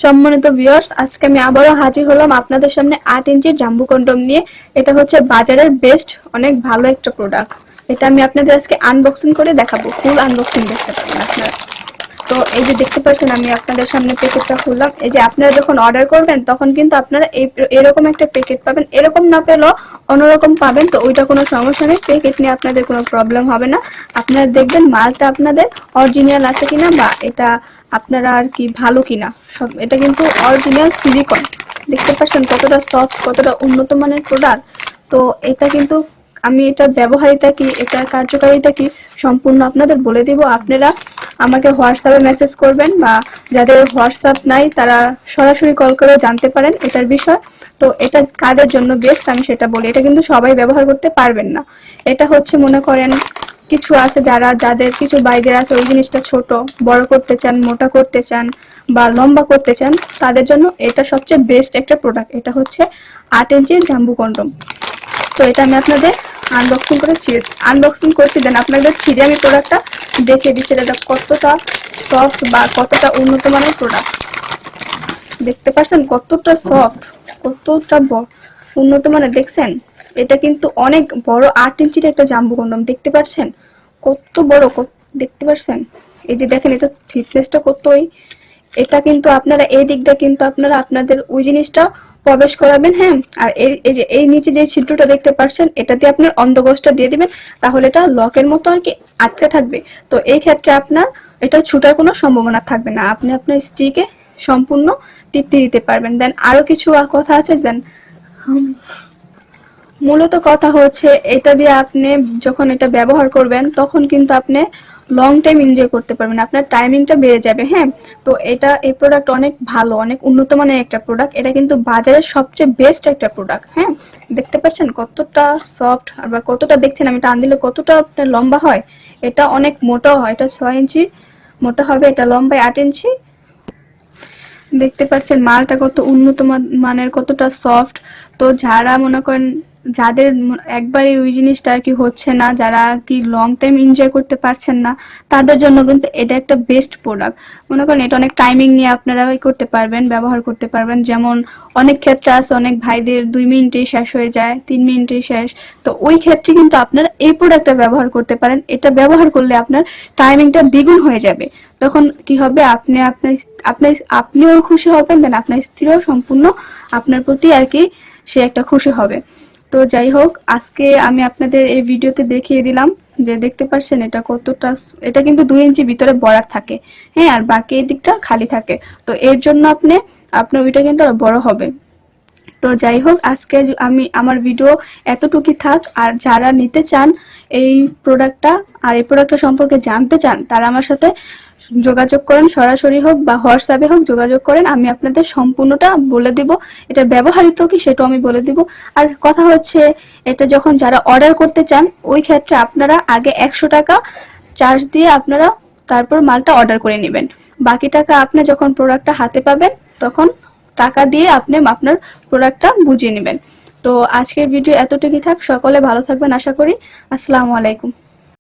সম্মানিত ভিউয়ার্স, আজকে আমি আবারও হাজির হলাম আপনাদের সামনে 8 ইঞ্চির জাম্বু কন্ডম নিয়ে। এটা হচ্ছে বাজারের বেস্ট, অনেক ভালো একটা প্রোডাক্ট। এটা আমি আপনাদের আজকে আনবক্সিং করে দেখাবো, ফুল আনবক্সিং দেখতে পাবেন আপনারা। তো এই যে দেখতে পাচ্ছেন, আমি আপনাদের সামনে প্যাকেটটা খুললাম। এই যে আপনারা যখন অর্ডার করবেন তখন কিন্তু আপনারা এরকম একটা প্যাকেট পাবেন, এরকম না পেলেও অন্যরকম পাবেন। তো ওইটা কোনো সমস্যা নেই, প্যাকেট নিয়ে আপনাদের কোনো প্রবলেম হবে না। আপনারা দেখবেন মালটা আপনাদের অরিজিনাল আছে কিনা, বা এটা আপনারা আর কি ভালো কিনা সব। এটা কিন্তু অরিজিনাল সিলিকন, দেখতে পাচ্ছেন কতটা সফট, কতটা উন্নত মানের প্রোডাক্ট। তো এটা কিন্তু আমি এটার ব্যবহারিতা কি, এটার কার্যকারিতা কি সম্পূর্ণ আপনাদের বলে দিব। আপনারা আমাকে হোয়াটসঅ্যাপে মেসেজ করবেন, বা যাদের হোয়াটসঅ্যাপ নাই তারা সরাসরি কল করেও জানতে পারেন এটার বিষয়। তো এটা কাদের জন্য বেস্ট আমি সেটা বলি। এটা কিন্তু সবাই ব্যবহার করতে পারবেন না। এটা হচ্ছে মনে করেন কিছু আছে যাদের কিছু বাইরের আছে, ওই জিনিসটা ছোট বড় করতে চান, মোটা করতে চান বা লম্বা করতে চান, তাদের জন্য এটা সবচেয়ে বেস্ট একটা প্রোডাক্ট। এটা হচ্ছে 8 ইঞ্চির জাম্বু কন্ডম। তো এটা আমি আপনাদের আনবক্সিং করছি, দেন আপনাদের ছিঁড়ে আমি প্রোডাক্টটা দেখিয়ে দিচ্ছি এটা কতটা সফট বা কতটা উন্নত মানের প্রোডাক্ট। দেখতে পাচ্ছেন কতটা সফট, কতটা উন্নত মানের, দেখছেন? এটা কিন্তু অনেক বড় 8 ইঞ্চির একটা জাম্বু কন্ডম, দেখতে পাচ্ছেন কত বড়, দেখতে পাচ্ছেন? এই যে দেখেন এটা থিকনেসটা কতই। এটা কিন্তু আপনারা এই দিক দিয়ে কিন্তু আপনারা আপনাদের ওই জিনিসটা প্রবেশ করাবেন, হ্যাঁ। আর এই যে এই নিচে যে ছিদ্রটা দেখতে পাচ্ছেন, এটা দিয়ে আপনার অন্ধকোষটা দিয়ে দিবেন, তাহলে এটা লকের মতো আর কি আটকে থাকবে। তো এই ক্ষেত্রে আপনার এটা ছুটার কোনো সম্ভাবনা থাকবে না, আপনি আপনার স্ত্রীকে সম্পূর্ণ তৃপ্তি দিতে পারবেন। দেন আরো কিছু কথা আছে। দেন মূলত কথা হচ্ছে এটা দিয়ে আপনি যখন এটা ব্যবহার করবেন তখন কিন্তু আপনি লং টাইম এনজয় করতে পারবেন, আপনার টাইমিংটা বেড়ে যাবে, হ্যাঁ। তো এই প্রোডাক্ট অনেক ভালো, অনেক উন্নত মানের একটা প্রোডাক্ট। এটা কিন্তু বাজারের সবচেয়ে বেস্ট একটা প্রোডাক্ট, হ্যাঁ। দেখতে পাচ্ছেন কতটা সফট, আর কতটা দেখছেন আমি টান দিলে কতটা আপনার লম্বা হয়। এটা অনেক মোটাও হয়, এটা 6 ইঞ্চি মোটা হবে, এটা লম্বায় 8 ইঞ্চি। দেখতে পাচ্ছেন মালটা কত উন্নত মানের, কতটা সফট। তো যারা মনে করেন যাদের একবারে ওই জিনিসটা আর কি হচ্ছে না, যারা কি লং টাইম এনজয় করতে পারছেন না, তাদের জন্য কিন্তু এটা একটা বেস্ট প্রোডাক্ট। মনে করেন এটা অনেক টাইমিং নিয়ে আপনারা করতে পারবেন, ব্যবহার করতে পারবেন। যেমন অনেক ক্ষেত্রে আছে অনেক ভাইদের 2 মিনিটেই শেষ হয়ে যায়, 3 মিনিটেই শেষ। তো ওই ক্ষেত্রে কিন্তু আপনারা এই প্রোডাক্টটা ব্যবহার করতে পারেন। এটা ব্যবহার করলে আপনার টাইমিংটা দ্বিগুণ হয়ে যাবে। তখন কি হবে, আপনিও খুশি হবেন, দেন আপনার স্ত্রীও সম্পূর্ণ আপনার প্রতি আর কি সে একটা খুশি হবে। তো যাই হোক, আজকে আমি আপনাদের এই ভিডিওতে দেখিয়ে দিলাম যে দেখতে পাচ্ছেন এটা কতটা। এটা কিন্তু 2 ইঞ্চি ভিতরে বরাদ থাকে, হ্যাঁ, আর বাকি এই দিকটা খালি থাকে। তো এর জন্য আপনার ওইটা কিন্তু আরো বড় হবে। তো যাই হোক, আজকে আমি আমার ভিডিও এতটুকুই থাক। আর যারা নিতে চান এই প্রোডাক্টটা আর এই প্রোডাক্টটা সম্পর্কে জানতে চান, তারা আমার সাথে যোগাযোগ করেন, সরাসরি হোক বা হোয়াটসঅ্যাপে হোক যোগাযোগ করেন। আমি আপনাদের সম্পূর্ণটা বলে দিব, এটার ব্যবহারিত কি সেটাও আমি বলে দিব। আর কথা হচ্ছে, এটা যখন যারা অর্ডার করতে চান, ওই ক্ষেত্রে আপনারা আগে 100 টাকা চার্জ দিয়ে আপনারা তারপর মালটা অর্ডার করে নেবেন। বাকি টাকা আপনি যখন প্রোডাক্টটা হাতে পাবেন তখন টাকা দিয়ে আপনি আপনার প্রোডাক্টটা বুঝিয়ে নেবেন। তো আজকের ভিডিও এতটুকুই থাক, সকলে ভালো থাকবেন আশা করি। আসসালামু আলাইকুম।